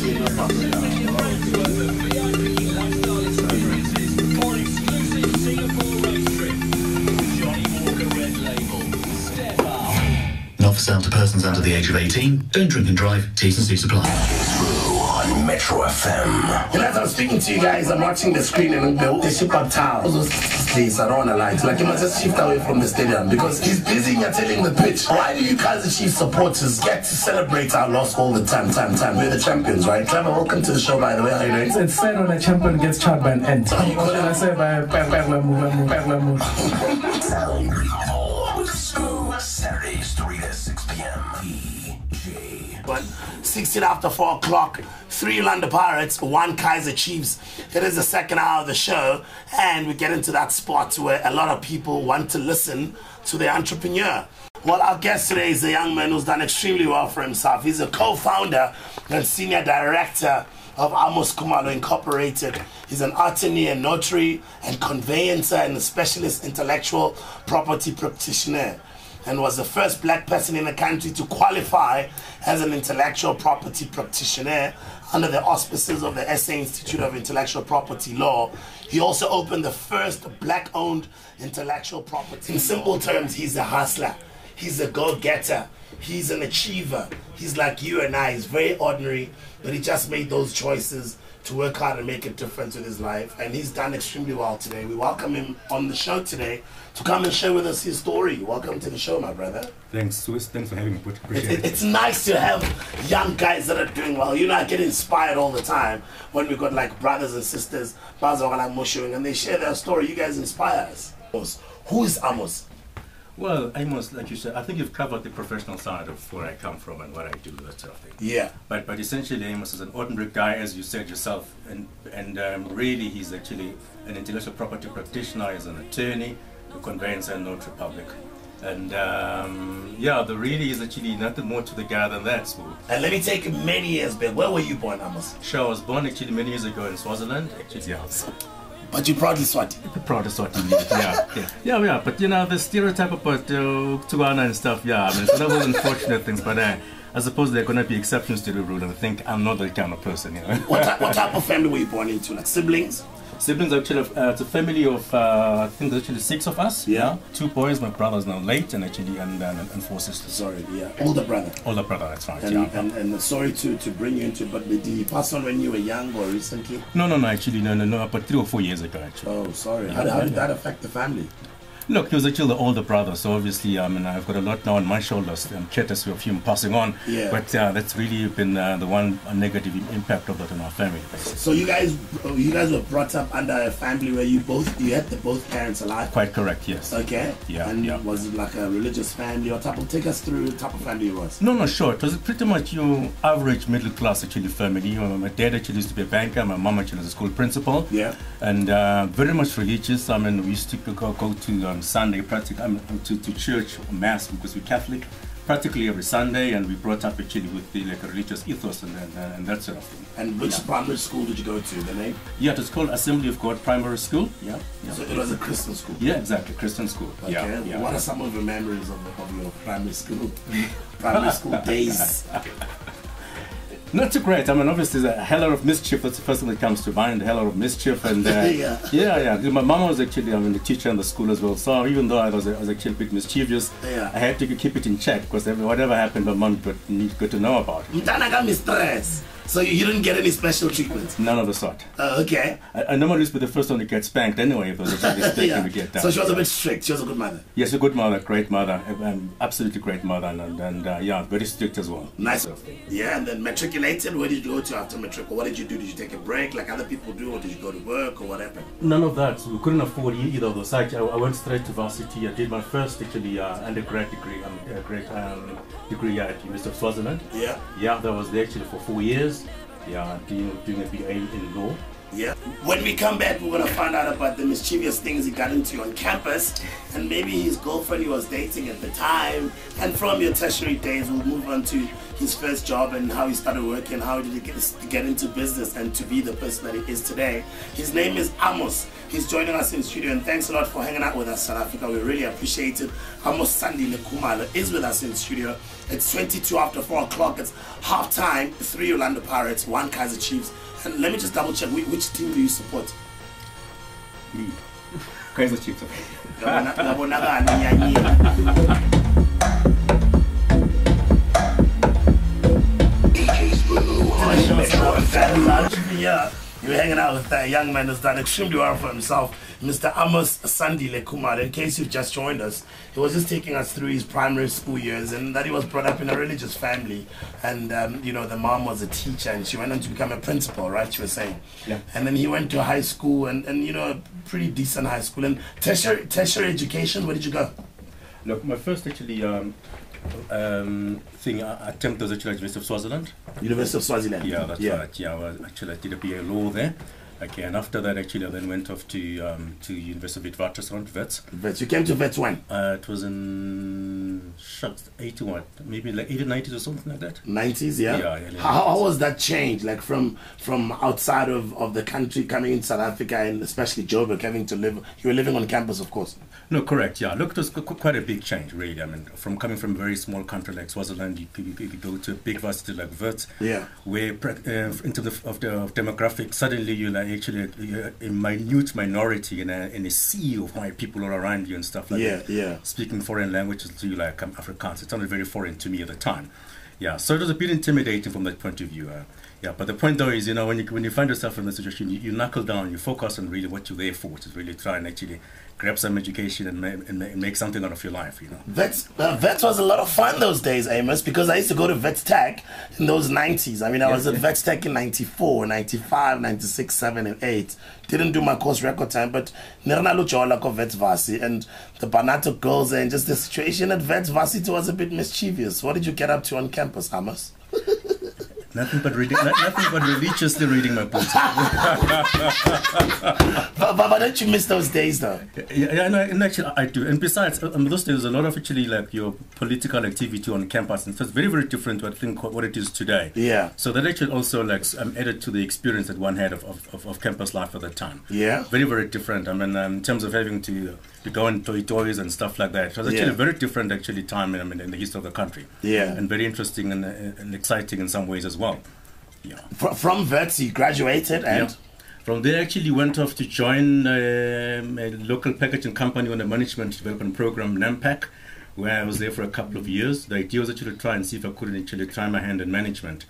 Not for sale to persons under the age of 18. Don't drink and drive. T's and C's apply. On Metro FM. And as I'm speaking to you guys, I'm watching the screen and the ship up town. Please, I don't want to lie. Like, you must just shift away from the stadium because he's busy telling the pitch. Why do you guys, the Chiefs supporters, get to celebrate our loss all the time? We're the champions, right? Clever, welcome to the show, by the way. How are you doing? It's sad when a champion gets charged by an ant. What should I say by Perlamu? Saturdays, 3 to 6 p.m. DJ. But 16 after 4 o'clock, 3 London Pirates, 1 Kaiser Chiefs. It is the second hour of the show, and we get into that spot where a lot of people want to listen to the entrepreneur. Well, our guest today is a young man who's done extremely well for himself. He's a co-founder and senior director of Amos Kumalo Incorporated. He's an attorney and notary and conveyancer and a specialist intellectual property practitioner, and was the first black person in the country to qualify as an intellectual property practitioner under the auspices of the SA Institute of Intellectual Property Law. He also opened the first black-owned intellectual property. In simple terms, he's a hustler. He's a go-getter. He's an achiever. He's like you and I. He's very ordinary, but he just made those choices to work hard and make a difference with his life, and he's done extremely well today. We welcome him on the show today to come and share with us his story. Welcome to the show, my brother. Thanks, Swiss. Thanks for having me. Appreciate it. It's nice to have young guys that are doing well. You know, I get inspired all the time when we got like brothers and sisters, and they share their story. You guys inspire us. Who is Amos? Well, Amos, like you said, I think you've covered the professional side of where I come from and what I do, that sort of thing. Yeah. But essentially, Amos is an ordinary guy, as you said yourself, and really he's actually an intellectual property practitioner, he's an attorney, a conveyancer and notary public. And yeah, there really is actually nothing more to the guy than that. So. And let me take it many years back. Where were you born, Amos? Sure, I was born actually many years ago in Swaziland. Actually, yeah. But you're proudly Swati. Proudly Swati, yeah. But you know, the stereotype about Tugana and stuff, yeah, I mean, it's one of those unfortunate things, but I suppose there are going to be exceptions to the rule, and I think I'm not that kind of person, you know. What type of family were you born into? Like siblings? Siblings, actually, it's a family of, I think there's actually 6 of us. Yeah. 2 boys, my brother's now late, and actually, and 4 sisters. Sorry, yeah. Older brother. Older brother, that's right, and, yeah. And sorry to bring you into it, but did he pass on when you were young or recently? No, actually, no, about 3 or 4 years ago, actually. Oh, sorry. How did that affect the family? Look, he was actually the older brother, so obviously, I mean, I've got a lot now on my shoulders, courtesy of him passing on. Yeah. But that's really been the one negative impact of that in our family. So you guys were brought up under a family where you had both parents alive? Quite correct, yes. Okay. Yeah. And was it like a religious family or type of? Take us through the type of family it was. No, sure. It was pretty much your average middle class actually family. My dad actually used to be a banker. My mom actually was a school principal. Yeah. And very much religious. I mean, we used to go to Sunday practically to church or mass because we're Catholic practically every Sunday, and we brought up actually with the like a religious ethos and that sort of thing. And which primary school did you go to? The name? Yeah, it was called Assembly of God Primary School. Yeah. So it was a Christian school. Yeah, exactly, Christian school. Okay. Yeah. What are some of the memories of your primary school days? Not too great. I mean, obviously, there's a hell lot of mischief. That's the first thing that comes to mind. A hell lot of mischief, and yeah. My mom was actually, the teacher in the school as well. So even though I was actually a bit mischievous, I had to keep it in check because whatever happened, my mom got to know about it. So you didn't get any special treatment? None of the sort. Okay. I normally used to be the first one to get spanked anyway if there was a mistake to get done. So she was a bit strict. She was a good mother. Yes, a good mother, great mother, absolutely great mother, and yeah, very strict as well. Nice. Yeah, and then matriculated. Where did you go to after matric? Or what did you do? Did you take a break like other people do, or did you go to work, or what happened? None of that. So we couldn't afford either of those. I went straight to varsity. I did my first actually undergrad degree, degree at University of Swaziland. Yeah. Yeah, that was there actually for 4 years. Yeah, doing a BA in law. Yeah. When we come back, we're gonna find out about the mischievous things he got into on campus, and maybe his girlfriend he was dating at the time. And from your tertiary days, we'll move on to his first job and how he started working, how did he get into business and to be the person that he is today. His name is Amos. He's joining us in studio, and thanks a lot for hanging out with us, South Africa. We really appreciate it. Amos Sandile Khumalo is with us in studio. It's 22 after 4 o'clock. It's half time. 3 Orlando Pirates, 1 Kaizer Chiefs. And let me just double check, which team do you support? Me. Kaizer Chiefs. DJ Sbu. Yeah. You're hanging out with that young man who's done extremely well for himself, Mr. Amos Sandile Khumalo. In case you've just joined us, he was just taking us through his primary school years, and that he was brought up in a religious family. And, you know, the mom was a teacher, and she went on to become a principal, right, you were saying? Yeah. And then he went to high school, and you know, a pretty decent high school. And tertiary education, where did you go? Look, my first actually attempt was actually at University of Swaziland. University of Swaziland. Yeah, that's right. Yeah, well, actually I did a BA law there. Okay, and after that actually I then went off to University of Witwatersrand, Wits. Wits. You came to Wits when? It was in 81, maybe like 80s, 90s or something like that. 90s, yeah. Yeah. How was that change? Like from outside of the country coming into South Africa, and especially Joburg, having to live. You were living on campus, of course. No, correct. Yeah, look, it was quite a big change, really. I mean, from coming from a very small country like Swaziland, you go to a big varsity like Wits, yeah, where in terms of demographics, suddenly you're actually a minute minority in a sea of white people all around you and stuff like that. Yeah. Speaking foreign languages to you like Afrikaans, it sounded very foreign to me at the time. Yeah, so it was a bit intimidating from that point of view. Yeah, but the point though is, you know, when you find yourself in that situation, you knuckle down, you focus on really what you're there for, which is really try and actually grab some education and make something out of your life, you know. Vets was a lot of fun those days, Amos, because I used to go to Vets Tech in those 90s. I mean, I was at Vets Tech in 94, 95, 96, 7, and 8. Didn't do my course record time, but Nirna Luchola ko Vets Vasi, and the Banato girls, and just the situation at Vets Varsity was a bit mischievous. What did you get up to on campus, Amos? Nothing but reading, nothing but religiously reading my books. but don't you miss those days, though? Yeah, and actually I do. And besides, those days, a lot of actually like your political activity on campus, and so it's very, very different to I think what it is today. Yeah. So that actually also like added to the experience that one had of campus life at that time. Yeah. Very, very different. I mean, in terms of having to go and toys and stuff like that. It was actually a very different actually time in the history of the country. Yeah. And very interesting and exciting in some ways as well. Yeah. From Vets, you graduated and? Yeah. From there, actually went off to join a local packaging company on the management development program, NAMPAC, where I was there for a couple of years. The idea was actually to try and see if I could actually try my hand in management.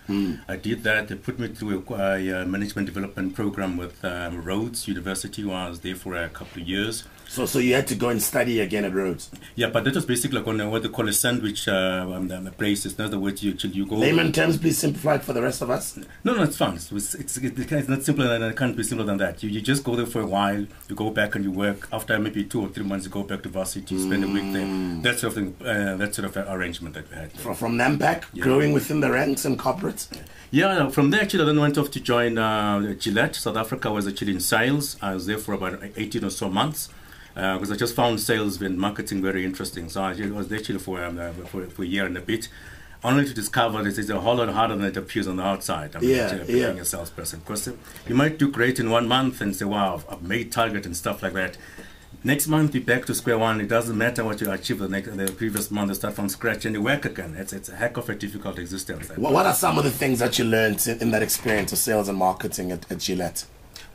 I did that. They put me through a management development program with Rhodes University, where I was there for a couple of years. So you had to go and study again at Rhodes? Yeah, but that was basically like on what they call a sandwich place. In other words, you go... Layman terms, please simplify it for the rest of us. No, it's fun. It's not simpler than it can't be simpler than that. You just go there for a while, you go back and you work. After maybe 2 or 3 months, you go back to varsity, you spend a week there. That sort of thing, that sort of arrangement that we had. From NAMPAC, growing within the ranks and corporates? Yeah, from there actually I then went off to join Gillette. South Africa. Was actually in sales. I was there for about 18 or so months. Because I just found sales and marketing very interesting. So I was there actually for a year and a bit, only to discover that it's a whole lot harder than it appears on the outside. I mean, being a salesperson. Because you might do great in 1 month and say, wow, I've made target and stuff like that. Next month, you're back to square one. It doesn't matter what you achieved the previous month. You start from scratch and you work again. It's a heck of a difficult existence. What are some of the things that you learned in that experience of sales and marketing at Gillette?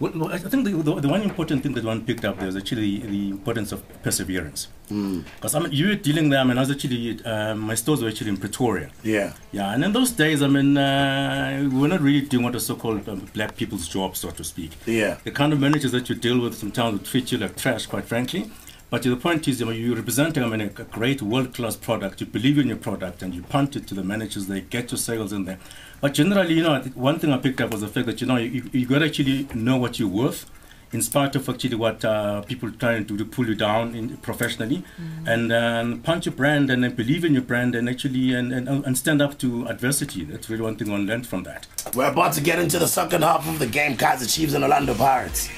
Well, I think the one important thing that one picked up there was actually the importance of perseverance. Because you were dealing there, I mean, I was actually, my stores were actually in Pretoria. Yeah. Yeah, and in those days, I mean, we were not really doing what is so-called black people's job, so to speak. Yeah. The kind of managers that you deal with sometimes will treat you like trash, quite frankly. But the point is, you're representing a great world-class product. You believe in your product and you punt it to the managers. They get your sales in there. But generally, one thing I picked up was the fact that, you got to actually know what you're worth. in spite of actually what people trying to do to pull you down professionally, and punch your brand and then believe in your brand and actually and stand up to adversity. That's really one thing I learned from that. We're about to get into the second half of the game, Kaizer Chiefs and Orlando Pirates.